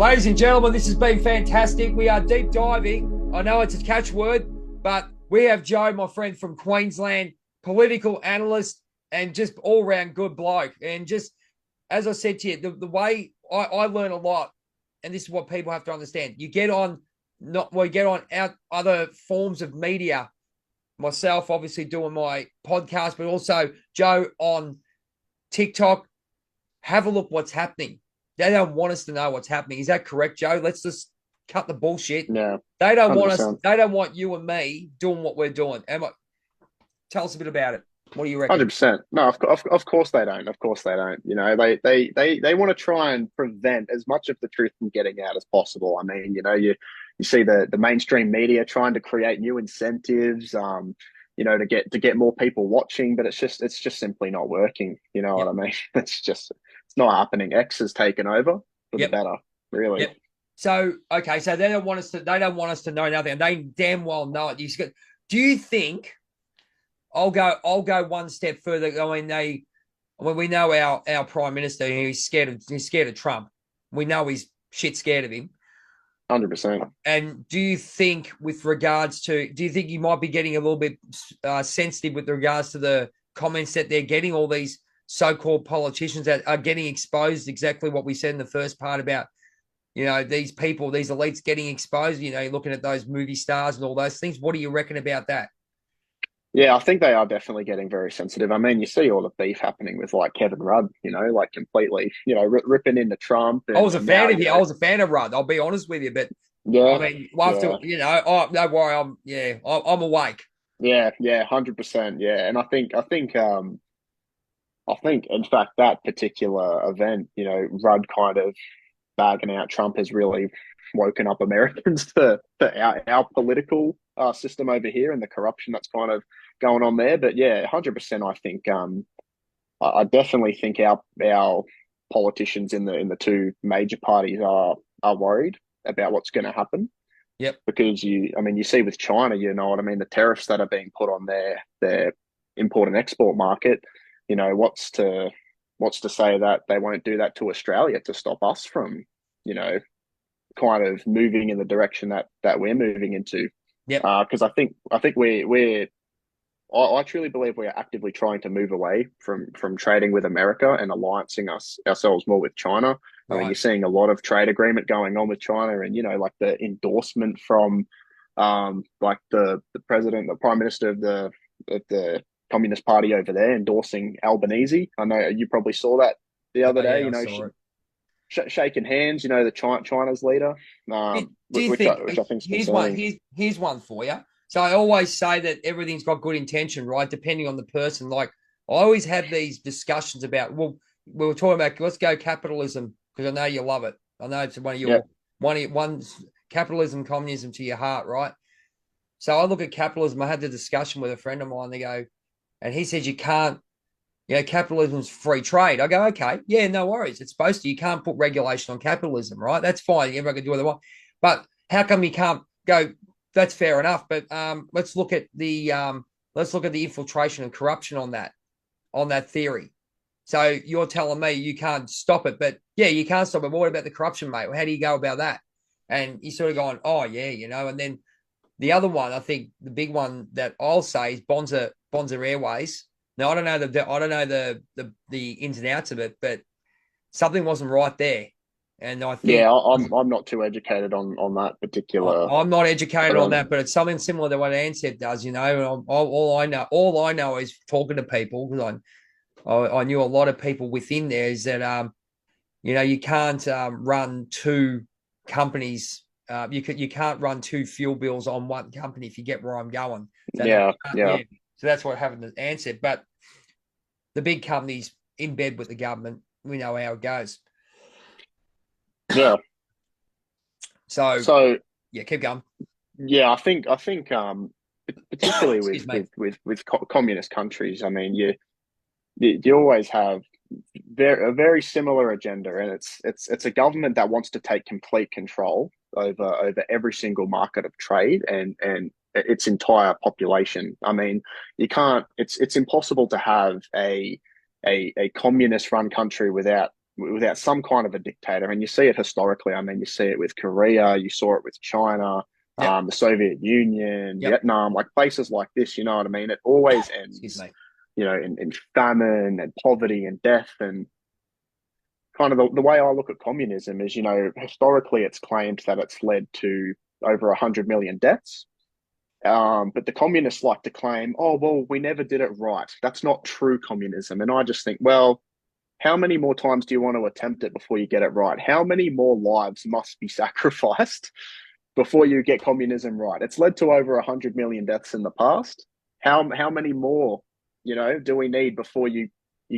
Ladies and gentlemen, this has been fantastic. We are deep diving. I know it's a catchword, but we have Joe, my friend from Queensland, political analyst, and just all-round good bloke. And just, as I said to you, the way I learn a lot, and this is what people have to understand. You get on, other forms of media, myself obviously doing my podcast, but also Joe on TikTok. Have a look what's happening. They don't want us to know what's happening. Is that correct, Joe? Let's just cut the bullshit. Yeah, They don't want us. 100%. They don't want you and me doing what we're doing. Tell us a bit about it. What do you reckon? 100%. No, of course they don't. Of course they don't. You know, they want to try and prevent as much of the truth from getting out as possible. I mean, you see the mainstream media trying to create new incentives, to get more people watching, but it's just simply not working. You know Yep. what I mean? It's not happening. X has taken over for the Yep. better, really. Yep. So okay, so they don't want us to. They don't want us to know nothing. They damn well know it. Do you think? I'll go one step further. I mean, when we know our prime minister, he's scared of Trump. We know he's shit scared of him. 100%. And do you think, do you think you might be getting a little bit sensitive with regards to the comments that they're getting? All these so-called politicians that are getting exposed, exactly what we said in the first part about, these people, these elites getting exposed. Looking at those movie stars and all those things. What do you reckon about that? Yeah, I think they are definitely getting very sensitive. I mean, you see all the beef happening with like Kevin Rudd, like completely, ripping into Trump, I was a and now, fan of you. I was a fan of Rudd. I'll be honest with you, but I yeah, mean, we'll have yeah, to, oh, don't worry. I'm awake. yeah, 100%, yeah. And I think, in fact, that particular event, Rudd kind of bagging out Trump has really woken up Americans to our political system over here and the corruption that's kind of going on there. But yeah, 100%. I think I definitely think our politicians in the two major parties are worried about what's going to happen Yep. because you see with China, you know what I mean, the tariffs that are being put on their import and export market. What's to say that they won't do that to Australia to stop us from, you know, kind of moving in the direction that we're moving into. Yep. Because I think I truly believe we are actively trying to move away from trading with America and alliancing ourselves more with China. I mean, Right. you're seeing a lot of trade agreement going on with China, and like the endorsement from like the president, the prime minister of the Communist Party over there endorsing Albanese. I know you probably saw that the Oh other day. yeah, I saw it. Shaking hands. The China's leader, Do you which think I think is here's one concerning. here's one for you. So I always say that everything's got good intention, right? Depending on the person. Like I always have these discussions about. Well, we were talking about let's go capitalism because I know you love it. I know it's Yeah, one capitalism, communism to your heart, right? So I look at capitalism. I had the discussion with a friend of mine. They go, and he says you can't. Capitalism's free trade. I go, okay, yeah, no worries. It's supposed to. You can't put regulation on capitalism, right? That's fine. Everyone can do what they want. But how come you can't go? That's fair enough. But let's look at the infiltration and corruption on that theory. So you're telling me you can't stop it, but yeah, you can't stop it. But what about the corruption, mate? How do you go about that? And you're sort of going, oh yeah, and then the other one, I think the big one that I'll say is Bonza Airways. Now I don't know the ins and outs of it, but something wasn't right there, and I think yeah. I'm not too educated on that particular I'm not educated on event. that, but it's something similar to what Ansett does. All I know is talking to people because I knew a lot of people within there is that you can't run two companies. You can't run two fuel bills on one company if you get where I'm going. So no, Yeah, yeah, yeah. So that's what happened to Ansett. But the big companies in bed with the government, we know how it goes. yeah. So So yeah, keep going. yeah, I think particularly Excuse me. with communist countries. I mean, you always have a very similar agenda, and it's a government that wants to take complete control over every single market of trade and its entire population. I mean, you can't. It's impossible to have a communist run country without without some kind of a dictator. And you see it historically. I mean, you see it with Korea, you saw it with China, Yep. the Soviet Union, Yep. Vietnam, like places like this. You know what I mean? It always Excuse ends, me. in famine and poverty and death. And kind of the way I look at communism is, historically it's claimed that it's led to over 100 million deaths. But the communists like to claim, oh, well, we never did it right. That's not true communism. And I just think, well, how many more times do you want to attempt it before you get it right? How many more lives must be sacrificed before you get communism right? It's led to over 100 million deaths in the past. How many more, do we need before you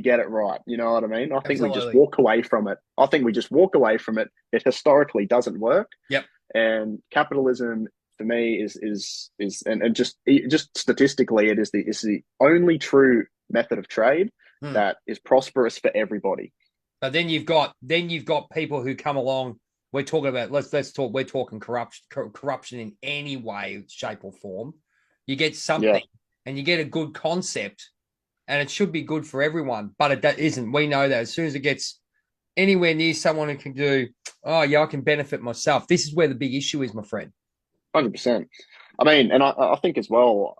get it right? You know what I mean? I think we just Absolutely. walk away from it. I think we just walk away from it. It historically doesn't work. Yep. And capitalism for me is and just statistically it is the only true method of trade Hmm. that is prosperous for everybody. But then you've got people who come along. We're talking about let's talk. We're talking corruption in any way, shape, or form. You get Yeah, something, and you get a good concept, and it should be good for everyone. But it isn't. We know that as soon as it gets anywhere near someone who can do, oh yeah, I can benefit myself. This is where the big issue is, my friend. 100%. I mean, and I think as well,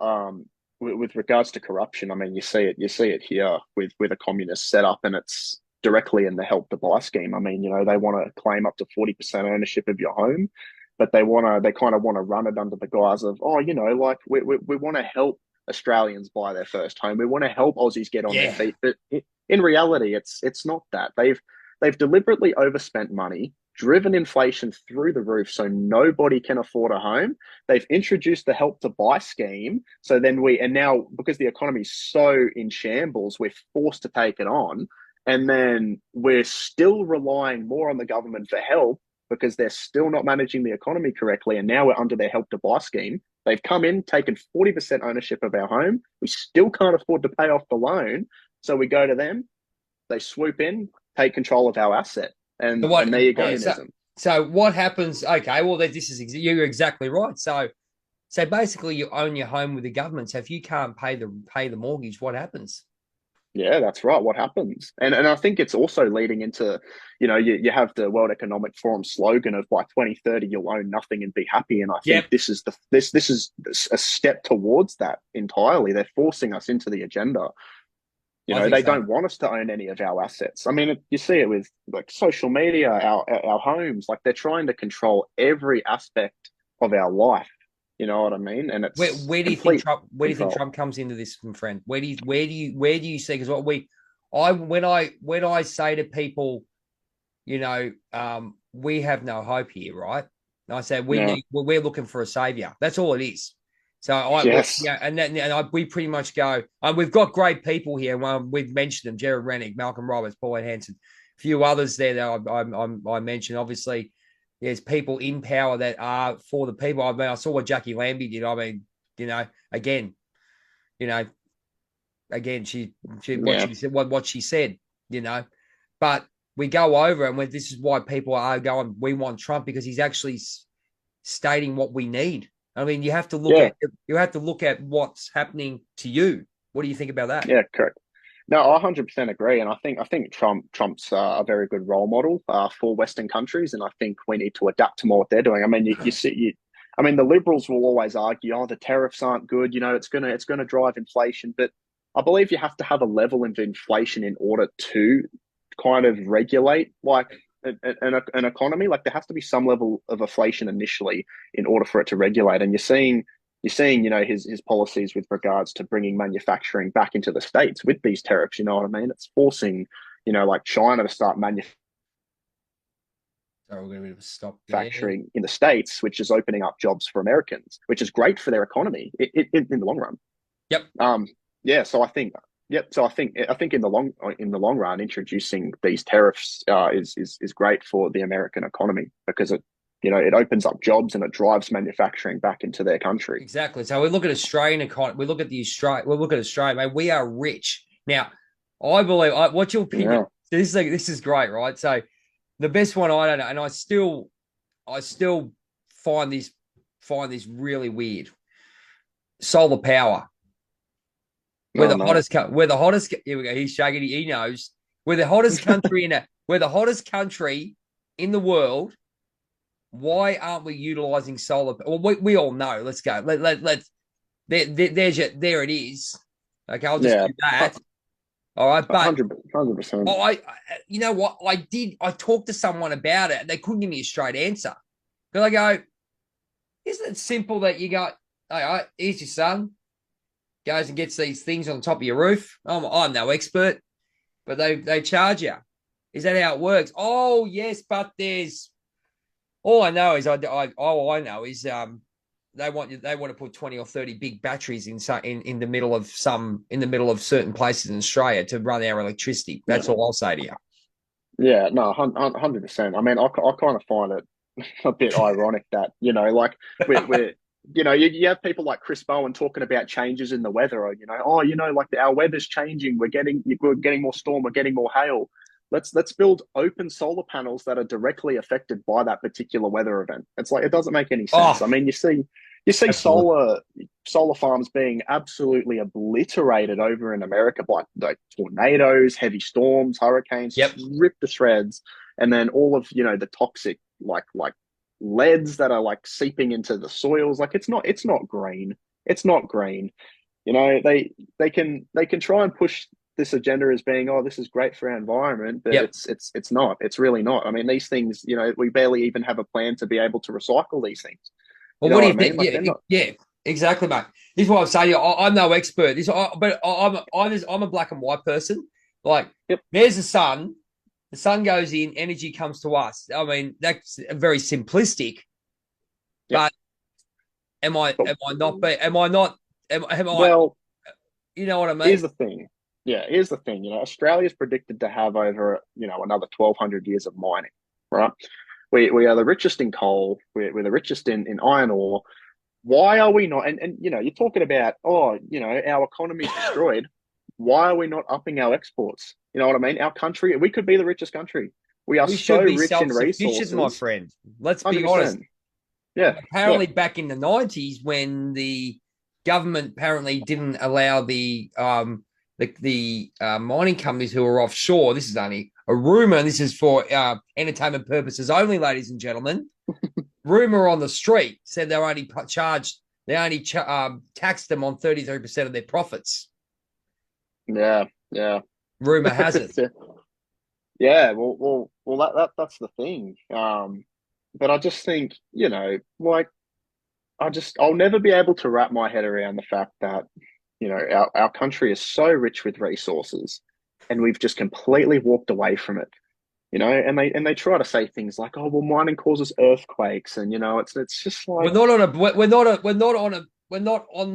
with regards to corruption, I mean, you see it here with a communist setup, and it's directly in the help to buy scheme. I mean, they want to claim up to 40% ownership of your home, but they kind of want to run it under the guise of, oh, like we want to help Australians buy their first home. We want to help Aussies get on their Yeah, feet. But in reality, it's not that. They've deliberately overspent money, driven inflation through the roof so nobody can afford a home. They've introduced the help to buy scheme. So then and now because the economy is so in shambles, we're forced to take it on. And then we're still relying more on the government for help because they're still not managing the economy correctly. And now we're under their help to buy scheme. They've come in, taken 40% ownership of our home. We still can't afford to pay off the loan. So we go to them, they swoop in, take control of our asset. so And what? there you go, Yeah, so communism. so what happens? Okay, well, this is you're exactly right. So basically, you own your home with the government. So if you can't pay the mortgage, what happens? Yeah, that's right. What happens? And I think it's also leading into, you have the World Economic Forum slogan of by 2030 you'll own nothing and be happy. And I think Yep, this is a step towards that entirely. They're forcing us into the agenda. I think They so. don't want us to own any of our assets. I mean, you see it with like social media, our homes, like they're trying to control every aspect of our life. You know what I mean? And Where it's where do you think complete Trump? Where do you think control. Trump comes into this, my friend? Where do you see? Because when I say to people, we have no hope here, right? And I say Yeah. we're looking for a savior. That's all it is. So Yes. we pretty much go. We've got great people here. We've mentioned them: Jared Rennick, Malcolm Roberts, Paul Hanson, a few others there that I mentioned. Obviously, there's people in power that are for the people. I mean, I saw what Jackie Lambie did. I mean, you know, again, you know, again, she what Yeah. she said, what she said, you know, but we go over and this is why people are going. We want Trump because he's actually stating what we need. I mean, Yeah. you have to look at what's happening to you. What do you think about that? Yeah. Correct. No, I 100% agree, and I think Trump's a very good role model for Western countries, and I think we need to adapt to more what they're doing. I mean, I mean, the Liberals will always argue, oh, the tariffs aren't good. It's gonna drive inflation, but I believe you have to have a level of inflation in order to kind of regulate like an economy. Like there has to be some level of inflation initially in order for it to regulate, and you're seeing, his policies with regards to bringing manufacturing back into the States with these tariffs. You know what I mean? It's forcing, like China to start So we're going to stop there. manufacturing in the States, which is opening up jobs for Americans, which is great for their economy in the long run. Yep. Yeah. So I think, yep. So I think in the long run, introducing these tariffs is great for the American economy because it opens up jobs and it drives manufacturing back into their country. Exactly. So we look at Australian economy. We look at the Australia. We look at Australia, mate. We are rich now. I believe. What's your opinion? Yeah. This is great, right? So the best one I don't know, and I still find this really weird. Solar power. We're No, the no. hottest. We're the hottest. Here we go. He's shaking. He knows. We're the hottest country in We're the hottest country in the world. Why aren't we utilizing solar? Well, we all know. Let's go. Let's there it is. Okay, I'll just Yeah, do that. All right, but 100%. I you know what? I talked to someone about it. They couldn't give me a straight answer. Because I go, isn't it simple that you go, all right, here's your son, goes and gets these things on the top of your roof. I'm no expert, but they charge you. Is that how it works? Oh yes, but there's all I know is all I know is they want to put 20 or 30 big batteries in the middle of certain places in Australia to run our electricity. That's Yeah, all I'll say to you. yeah, no, 100%. I mean, I kind of find it a bit ironic that, like we're you have people like Chris Bowen talking about changes in the weather, or, oh, like our weather's changing. We're getting more storm, we're getting more hail. Let's build open solar panels that are directly affected by that particular weather event. It's like, it doesn't make any sense. Oh, I mean, you see absolutely. solar farms being absolutely obliterated over in America by like tornadoes, heavy storms, hurricanes, Yep. ripped to shreds, and then all of the toxic like leads that are like seeping into the soils. Like, it's not green. It's not green. They can try and push this agenda as being, oh, this is great for our environment, but Yep. it's not. It's really not. I mean, these things, we barely even have a plan to be able to recycle these things. You Well, know what do what I you mean? think? Like, Yeah, they're not. yeah, exactly, mate. This is what I'm saying. I'm no expert. But I'm a black and white person. Like, Yep. there's the sun. The sun goes in, energy comes to us. I mean, that's very simplistic. Yep. But am I But am I not? Am I not? Am I? well, You know what I mean? here's the thing. Yeah, here's the thing. Australia's predicted to have over another 1,200 years of mining, right? We are the richest in coal. We're the richest in iron ore. Why are we not? And you're talking about, oh, our economy's destroyed. Why are we not upping our exports? You know what I mean? Our country, we could be the richest country. We are We so should be rich in self-sufficient, my resources. friend. Let's be honest. 100%. Yeah, yeah, Apparently, back in the 90s, when the government apparently didn't allow the mining companies who are offshore. This is only a rumor. And this is for entertainment purposes only, ladies and gentlemen. Rumor on the street said they only charged. They only taxed them on 33% of their profits. yeah, yeah. Rumor has it. Yeah, well, that's the thing. But I just think, like, I'll never be able to wrap my head around the fact that, our country is so rich with resources, and we've just completely walked away from it. And they try to say things like, oh, well, mining causes earthquakes, and it's just We're like, not on a. We're not. We're not on a. We're not on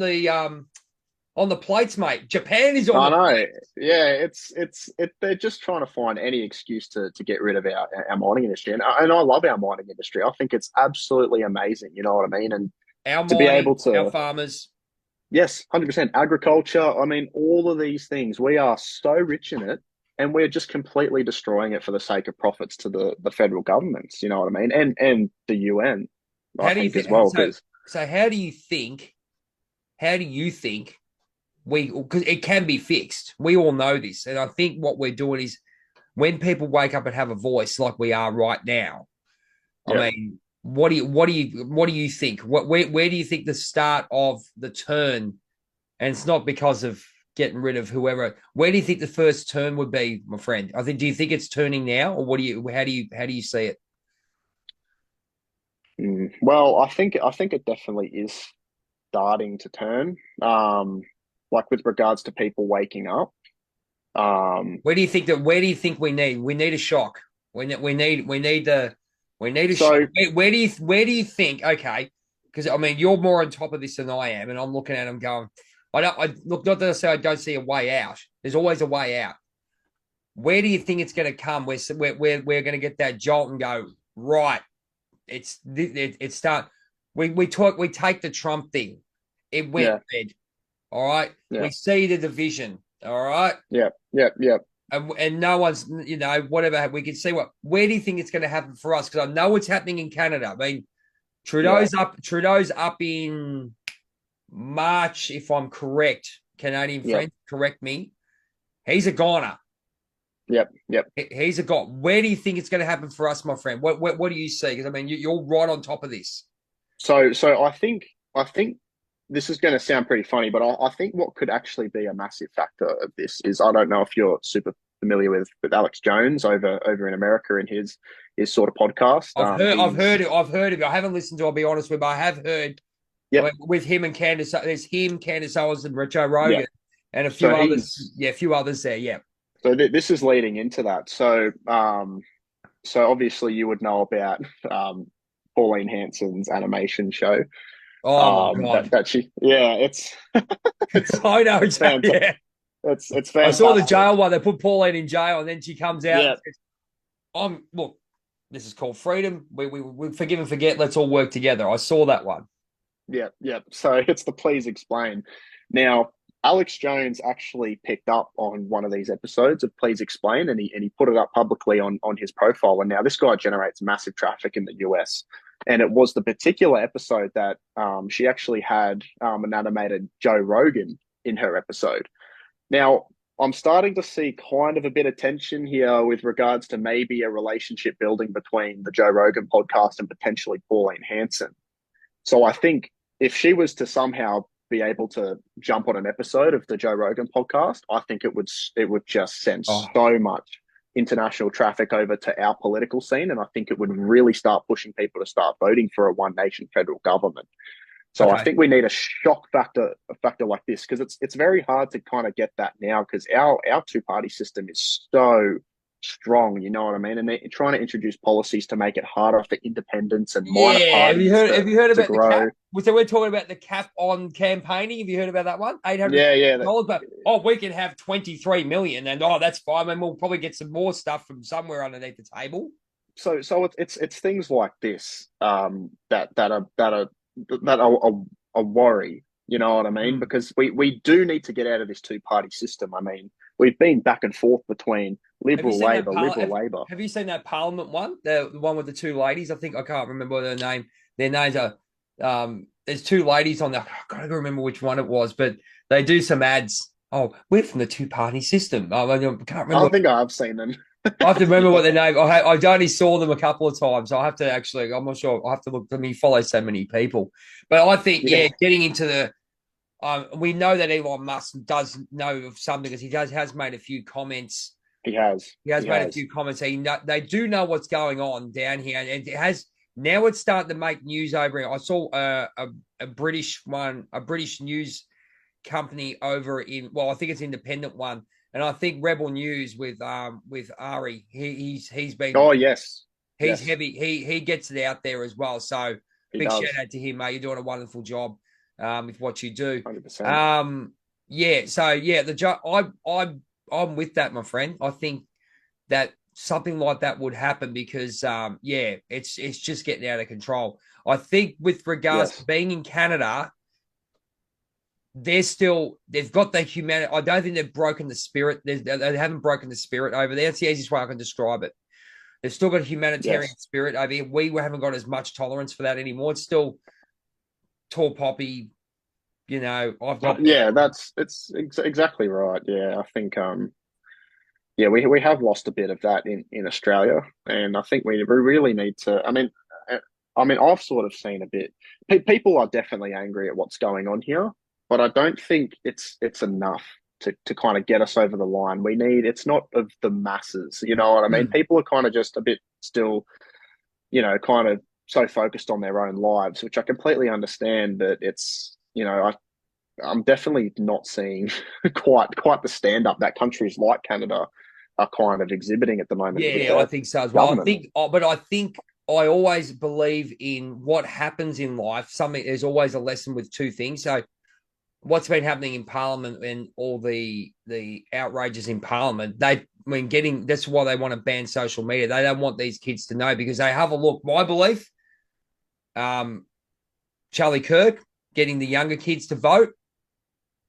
the plates, mate. Japan is on I the know, plates. yeah, they're just trying to find any excuse to get rid of our mining industry, and I love our mining industry. I think it's absolutely amazing. You know what I mean? And Our to be able mining, our to, farmers. yes, 100% agriculture. I mean, all of these things, we are so rich in it, and we're just completely destroying it for the sake of profits to the federal governments. You know what I mean? And the UN, I How do you think, as think? well, because So how do you think? How do you think because it can be fixed? We all know this, and I think what we're doing is when people wake up and have a voice like we are right now. I yeah. mean, what do you think? Where do you think the start of the turn? And it's not because of getting rid of whoever. Where do you think the first turn would be, my friend? I think. Do you think it's turning now, or what do you? How do you see it? Well, I think it definitely is starting to turn. Like, with regards to people waking up. Um, Where do you think that? Where do you think we need? We need a shock. We need a shock. so Where do you think? Okay, because I mean you're more on top of this than I am, and I'm looking at them going. I don't. I look. Not that I say I don't see a way out. There's always a way out. Where do you think it's going to come? We're going to get that jolt and go right. It's start. We take the Trump thing. It went yeah, red. All right. yeah, We see the division. All right. yeah, yeah, yeah. And no one's, whatever. We can see where do you think it's going to happen for us? Because I know it's happening in Canada. I mean, Yeah. Trudeau's up in March, if I'm correct. Canadian Yeah, friends, correct me. He's a goner. Yep. He's a guy. Where do you think it's going to happen for us, my friend? What do you see? Because I mean, you're right on top of this. So I think this is going to sound pretty funny, but I think what could actually be a massive factor of this is I don't know if you're super familiar with Alex Jones over in America in his sort of podcast. I've He's heard it. I've heard of it. I haven't listened to it. I'll be honest with you, but I have heard Yep, with him and Candace. There's him, Candace Owens, and Joe yep. Rogan, and a few So others. he's Yeah, a few others there. Yeah. this is leading into that. So obviously you would know about Pauline Hanson's animation show. Oh my god. That she yeah, it's I know. it's fantastic. Yeah. It's I saw the fantastic. jail one. They put Pauline in jail, and then she comes out and Yeah, says, "I'm look. This is called freedom. We forgive and forget. Let's all work together." I saw that one. yeah. So it's the please explain. Now, Alex Jones actually picked up on one of these episodes of Please Explain, and he put it up publicly on his profile. And now this guy generates massive traffic in the US. And it was the particular episode that she actually had an animated Joe Rogan in her episode. Now, I'm starting to see kind of a bit of tension here with regards to maybe a relationship building between the Joe Rogan podcast and potentially Pauline Hanson. So I think if she was to somehow be able to jump on an episode of the Joe Rogan podcast, I think it would just send Oh, so much international traffic over to our political scene, and I think it would really start pushing people to start voting for a one nation federal government. So I okay. think we need a factor like this, because it's very hard to kind of get that now, because our two party system is so strong, you know what I mean? And they're trying to introduce policies to make it harder for independents and minor Yeah. Have you parties heard? Have you heard to about the cap? grow. So we're talking about the cap on campaigning. Have you heard about that one? Eight hundred Yeah, yeah, dollars. But we can have 23 million, and that's fine. And we'll probably get some more stuff from somewhere underneath the table. so it's things like this that are a worry. You know what I mean? Hmm. Because we do need to get out of this two party system. I mean, we've been back and forth between Have you Liberal seen that? Labor, Liberal Labor. Have you seen that Parliament one? The one with the two ladies. I think I can't remember their name. Their names are. There's two ladies on there. I can't remember which one it was, but they do some ads. Oh, we're from the two party system. I can't I remember. think I've seen them. I have to remember what Yeah, their name. I only saw them a couple of times. I have to actually. I'm not sure. I have to look. I mean, follow so many people, but I think yeah, getting into the. We know that Elon Musk does know of something because has made a few comments. he has. He has He made a has. few comments. They do know what's going on down here, and it has now. It's starting to make news over here. I saw a British one, a British news company over in. Well, I think it's independent one, and I think Rebel News with Ari. He's been Oh yes, he's yes, heavy. He gets it out there as well. So he big shout does. out to him, mate. You're doing a wonderful job with what you do. 100%. Yeah. So yeah, I'm with that, my friend. I think that something like that would happen because it's just getting out of control. I think with regards to Yes. being in Canada, they've got the humanity. I don't think they've broken the spirit. They haven't broken the spirit over there. That's the easiest way I can describe it. They've still got a humanitarian Yes. spirit over here. We haven't got as much tolerance for that anymore. It's still tall poppy. I've got Yeah, exactly right. Yeah, I think yeah, we have lost a bit of that in Australia, and I think we really need to. Uh, I've sort of seen a bit. People are definitely angry at what's going on here, but I don't think it's enough to kind of get us over the line. We need. It's not of the masses. You know what I mean? Hmm. People are kind of just a bit still, kind of so focused on their own lives, which I completely understand. But I'm definitely not seeing quite the stand up that countries like Canada are kind of exhibiting at the moment with Yeah, I their think so as well. government. I think I always believe in what happens in life. There's always a lesson with two things. So what's been happening in Parliament and all the outrages in Parliament, that's why they want to ban social media. They don't want these kids to know because they have a look. My belief, Charlie Kirk getting the younger kids to vote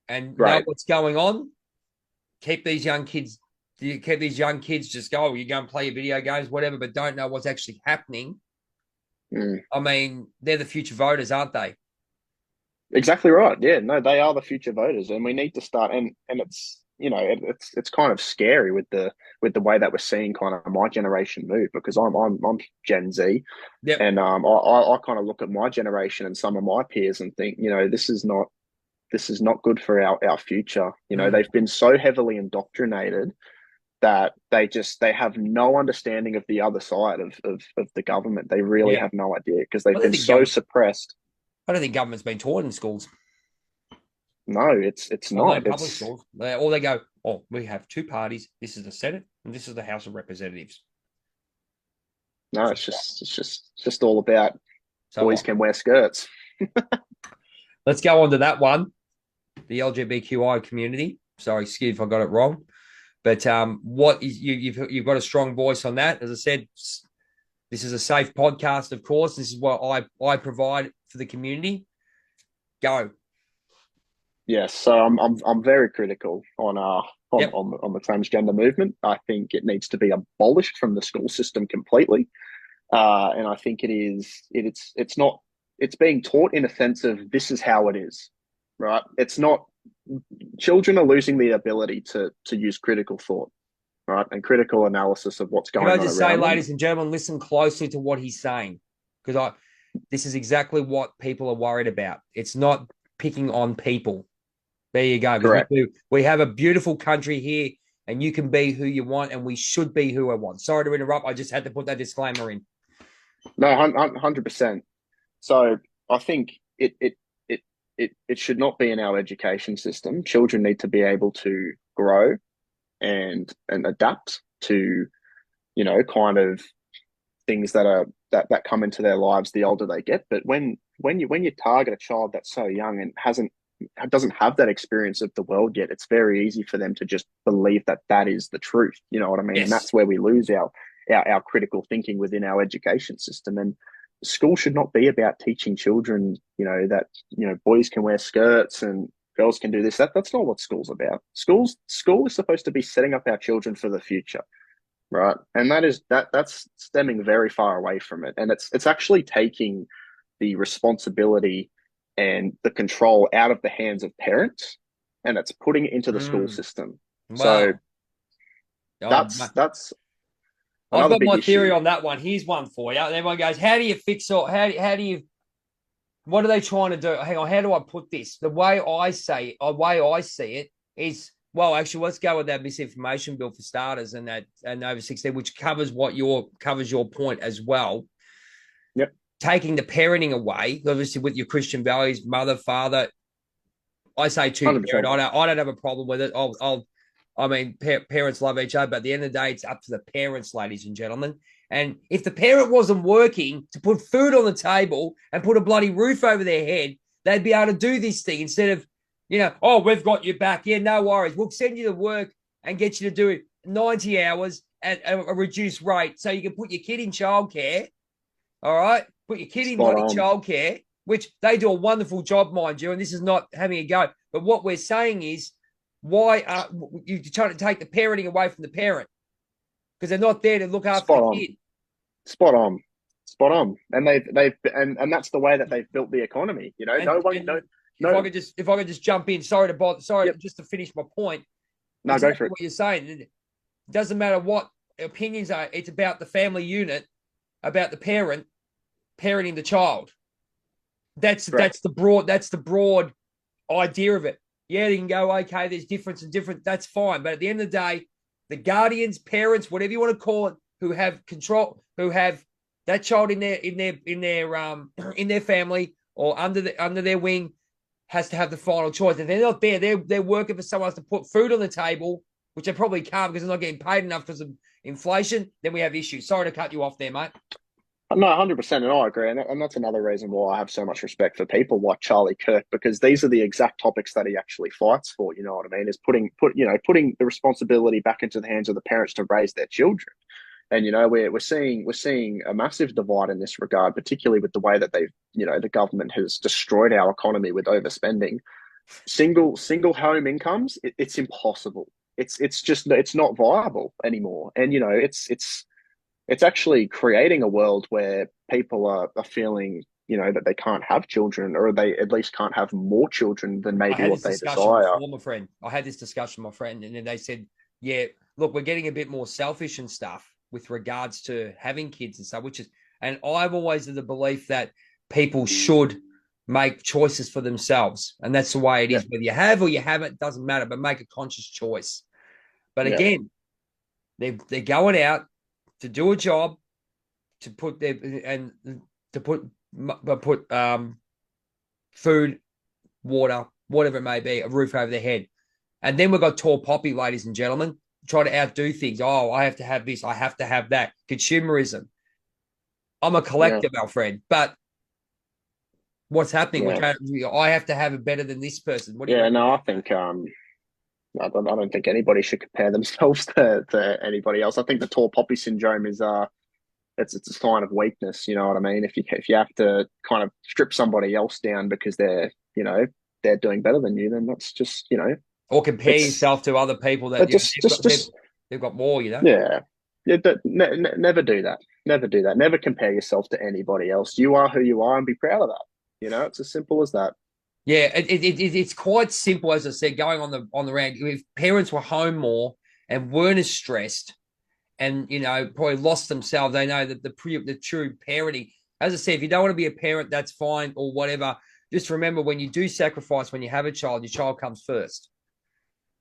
and know Right. what's going on. Keep these young kids. Keep these young kids just go. You go and play your video games, whatever, but don't know what's actually happening. Mm. I mean, they're the future voters, aren't they? Exactly right. Yeah, no, they are the future voters, and we need to start. And it's kind of scary with the way that we're seeing kind of my generation move, because I'm Gen Z, Yep. and I kind of look at my generation and some of my peers and think, this is not good for our future. Mm. They've been so heavily indoctrinated that they have no understanding of the other side of the government. They really Yeah. have no idea because I they've don't been think so government. suppressed. I don't think government's been taught in schools. No, it's Although not. in public schools, or they go, "Oh, we have two parties. This is the Senate and this is the House of Representatives." No, So, it's just all about so boys what? can wear skirts. Let's go on to that one. The LGBTQI community. Sorry, excuse if I got it wrong. But what is you've got a strong voice on that. As I said, this is a safe podcast, of course. This is what I provide for the community. Go. Yes, so I'm very critical Yep. on the transgender movement. I think it needs to be abolished from the school system completely. And I think it's not it's being taught in a sense of this is how it is, right? It's not. Children are losing the ability to use critical thought, right, and critical analysis of what's Can I going on just say, around them. ladies and gentlemen, listen closely to what he's saying, because this is exactly what people are worried about. It's not picking on people. There you go. Because Correct. we have a beautiful country here, and you can be who you want, and we should be who I want. Sorry to interrupt. I just had to put that disclaimer in. No, 100%. So I think it should not be in our education system. Children need to be able to grow and adapt to, kind of things that come into their lives the older they get. But when you target a child that's so young and doesn't have that experience of the world yet, it's very easy for them to just believe that that is the truth. You know what I mean? And Yes. that's where we lose our critical thinking within our education system. And school should not be about teaching children, that boys can wear skirts and girls can do this. That's not what school's about. School is supposed to be setting up our children for the future, right? And that's stemming very far away from it. And it's actually taking the responsibility and the control out of the hands of parents, and it's putting it into the school Mm. system. So Well, oh, that's I've another got big my theory issue. on that one. Here's one for you. Everyone goes, "How do you fix all? How do you? What are they trying to do?" Hang on. How do I put this? The way I see it is, well, actually, let's go with that misinformation bill for starters, and that and over 16, which covers your point as well. Yep, Taking the parenting away, obviously, with your Christian values, mother, father. I say two parent. 100%. I don't have a problem with it. I mean, parents love each other, but at the end of the day, it's up to the parents, ladies and gentlemen. And if the parent wasn't working to put food on the table and put a bloody roof over their head, they'd be able to do this thing instead of, oh, we've got your back. Yeah, no worries. We'll send you to work and get you to do 90 hours at a reduced rate so you can put your kid in childcare. All right. Put your kid in Spot bloody on. childcare, which they do a wonderful job, mind you. And this is not having a go. But what we're saying is, why are you trying to take the parenting away from the parent? Because they're not there to look after Spot the on. kid. Spot on. Spot on. And and that's the way that they've built the economy. And No one, no, and no. if I could just jump in, sorry to bother, sorry Yep. just to finish my point. No, go Exactly for it. what you're saying. It doesn't matter what opinions are. It's about the family unit, about the parent parenting the child. Correct. That's the broad idea of it. Yeah, you can go, okay, there's difference and different, that's fine. But at the end of the day, the guardians, parents, whatever you want to call it, who have control, who have that child in their family or under their wing, has to have the final choice. If they're not there, they're working for someone else to put food on the table, which they probably can't because they're not getting paid enough because of inflation. Then we have issues. Sorry to cut you off there, mate. No, 100%, and I agree, and that's another reason why I have so much respect for people like Charlie Kirk, because these are the exact topics that he actually fights for. You know what I mean? Is putting the responsibility back into the hands of the parents to raise their children. And we're seeing a massive divide in this regard, particularly with the way that the government has destroyed our economy with overspending. Single home incomes, it's impossible. It's not viable anymore, and it's actually creating a world where people are feeling that they can't have children, or they at least can't have more children than I maybe had what this they discussion desire. before, my friend. I had this discussion with my friend, and then they said, yeah, look, we're getting a bit more selfish and stuff with regards to having kids and stuff, and I've always had the belief that people should make choices for themselves. And that's the way it Yeah, is. Whether you have or you haven't, doesn't matter, but make a conscious choice. But yeah, again, they're going out to do a job, to put their and to put food, water, whatever it may be, a roof over their head. And then we've got tall poppy, ladies and gentlemen, try to outdo things. Oh, I have to have this, I have to have that. Consumerism. I'm a yeah, collector, my friend, but what's happening? yeah, I have to have it better than this person. What do you yeah. reckon? No, I think I don't think anybody should compare themselves to anybody else. I think the tall poppy syndrome is it's a sign of weakness. You know what I mean? If you have to kind of strip somebody else down because they're doing better than you, then that's just Or compare it's yourself to other people that it just they've got more. yeah, yeah. Never do that. Never do that. Never compare yourself to anybody else. You are who you are, and be proud of that. It's as simple as that. Yeah, it's quite simple, as I said, going on the round. If parents were home more and weren't as stressed, and probably lost themselves, they know that the true parenting. As I said, if you don't want to be a parent, that's fine or whatever. Just remember, when you do sacrifice, when you have a child, your child comes first.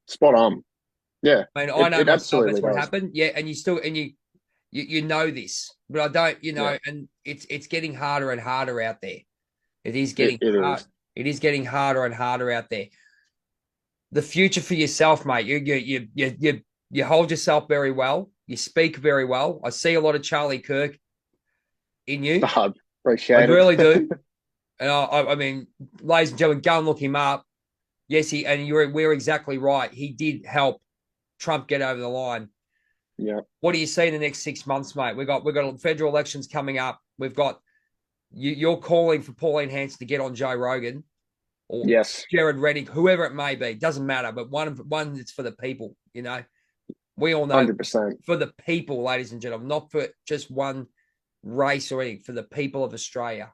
Spot on. Yeah, I mean, I know it myself that's absolutely what does. happened. Yeah, and you still you know this, but I don't. Yeah, And it's getting harder and harder out there. It is it, getting it hard. is. It is getting harder and harder out there. The future for yourself, mate. You hold yourself very well. You speak very well. I see a lot of Charlie Kirk in you. I I appreciate really it. do. And I mean, ladies and gentlemen, go and look him up. Yes, we're exactly right. He did help Trump get over the line. Yeah. What do you see in the next 6 months, mate? We've got federal elections coming up. We've got you're calling for Pauline Hanson to get on Joe Rogan or Yes. Jared Reddick, whoever it may be, doesn't matter. But one that's for the people. We all know 100%. for the people, ladies and gentlemen, not for just one race or anything. For the people of Australia.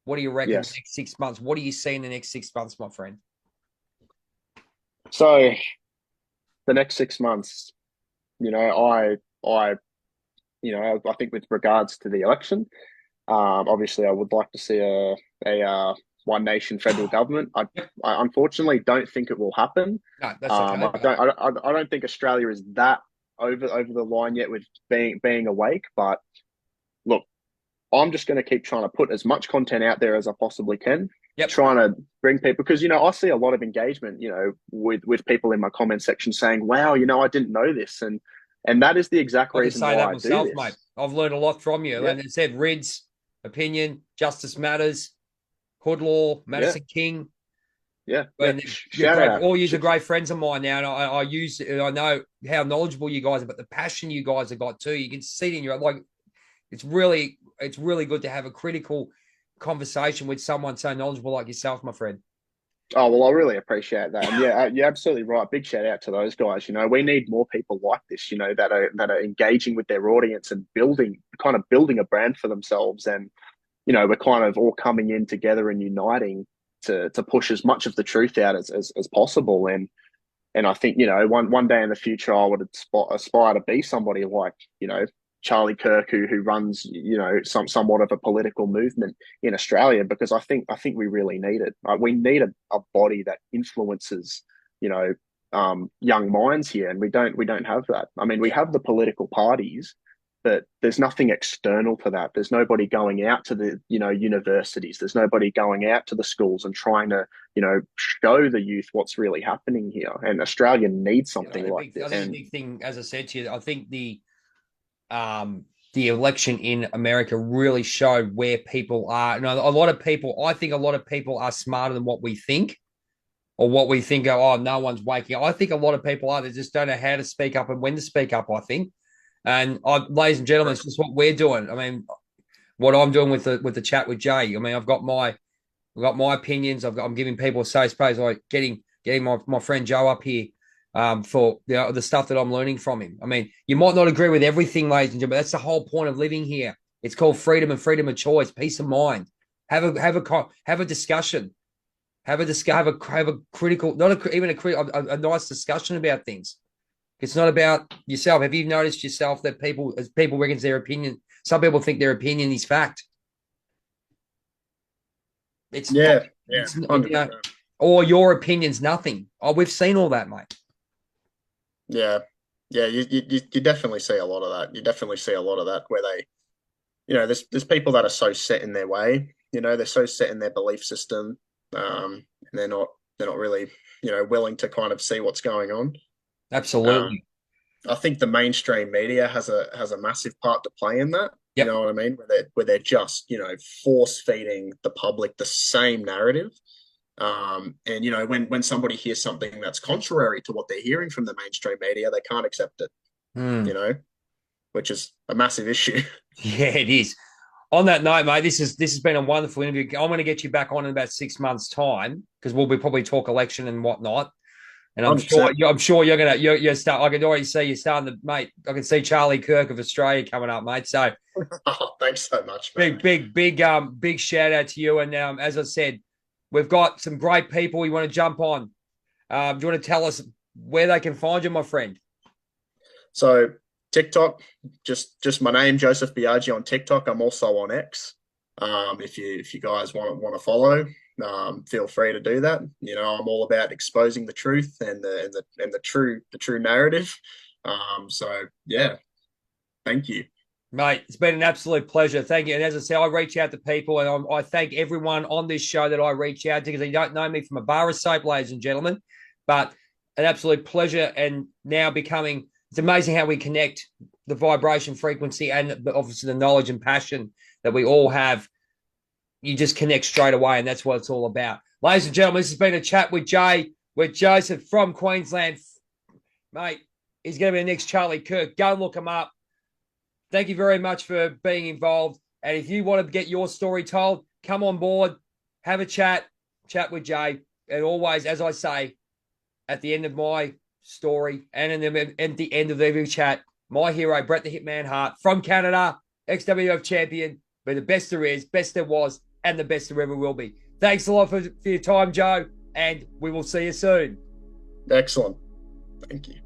What do you reckon the Yes. next 6 months? What do you see in the next 6 months, my friend? So the next 6 months, I I think with regards to the election, obviously I would like to see a one nation federal government. Yep. I unfortunately don't think it will happen. No, that's okay. I don't think Australia is that over the line yet with being awake. But look, I'm just going to keep trying to put as much content out there as I possibly can, Yep. trying to bring people because I see a lot of engagement, with people in my comment section saying, "Wow, I didn't know this," and that is the exact I can reason say that why I do myself, mate. this. I've learned a lot from you. Yeah, And it said Rids, opinion, justice matters, hood law, yeah, Madison King. yeah, yeah. And you're Shout great. out. All yous are great friends of mine now. And I know how knowledgeable you guys are, but the passion you guys have got too. You can see it in your it's really good to have a critical conversation with someone so knowledgeable like yourself, my friend. Oh, well, I really appreciate that. And yeah, you're absolutely right. Big shout out to those guys. We need more people like this, that are engaging with their audience and building a brand for themselves. And, we're kind of all coming in together and uniting to push as much of the truth out as possible. And I think, one day in the future, I would aspire to be somebody like, Charlie Kirk, who runs, somewhat of a political movement in Australia, because I think we really need it. We need a body that influences, young minds here, and we don't have that. I mean, we Yeah. have the political parties, but there's nothing external to that. There's nobody going out to the, universities. There's nobody going out to the schools and trying to, show the youth what's really happening here. And Australia needs something like I this. think the big thing, as I said to you, I think the election in America really showed where people are. I think a lot of people are smarter than what we think, or what we think. Oh, no one's waking up. I think a lot of people are. They just don't know how to speak up and when to speak up. I think, ladies and gentlemen, it's just what we're doing. I mean, what I'm doing with the chat with Jay. I mean, I've got my opinions. I'm giving people a safe space, like getting my friend Joe up here, for the stuff that I'm learning from him. I mean, you might not agree with everything, ladies and gentlemen. That's the whole point of living here. It's called freedom and freedom of choice, peace of mind. Have a discussion. Have a critical, not a, even a nice discussion about things. It's not about yourself. Have you noticed yourself that people reckon their opinion? Some people think their opinion is fact. It's Yeah, it's you 100%. know, or your opinion's nothing. Oh, we've seen all that, mate. Yeah, yeah, you definitely see a lot of that. You definitely see a lot of that where they, there's people that are so set in their way. They're so set in their belief system, and they're not really, willing to kind of see what's going on. Um, Absolutely. I think the mainstream media has a massive part to play in that. You Yep. know what I mean? Where they're just, force feeding the public the same narrative. And when somebody hears something that's contrary to what they're hearing from the mainstream media, they can't accept it, you Mm. know, which is a massive issue. Yeah, it is. On that note, mate, this has been a wonderful interview. I'm going to get you back on in about 6 months' time because we'll be probably talk election and whatnot. And I'm sure 100%. I'm sure you're start. I can already see you starting to, mate. I can see Charlie Kirk of Australia coming up, mate. So Oh, thanks so much, man. big shout out to you. And as I said, we've got some great people we want to jump on. Do you want to tell us where they can find you, my friend? So TikTok, just my name, Joesph Biagi on TikTok. I'm also on X. If you guys want to follow, feel free to do that. I'm all about exposing the truth and the true narrative. So yeah, thank you. Mate, it's been an absolute pleasure. Thank you. And as I said, I reach out to people and I thank everyone on this show that I reach out to because they don't know me from a bar of soap, ladies and gentlemen. But an absolute pleasure. And now it's amazing how we connect the vibration frequency and obviously the knowledge and passion that we all have. You just connect straight away. And that's what it's all about. Ladies and gentlemen, this has been a chat with Joseph from Queensland. Mate, he's going to be the next Charlie Kirk. Go and look him up. Thank you very much for being involved. And if you want to get your story told, come on board, have a chat with Jay. And always, as I say, at the end of my story and at the end of every chat, my hero, Bret the Hitman Hart from Canada, XWF champion, but the best there is, best there was, and the best there ever will be. Thanks a lot for your time, Joe, and we will see you soon. Excellent. Thank you.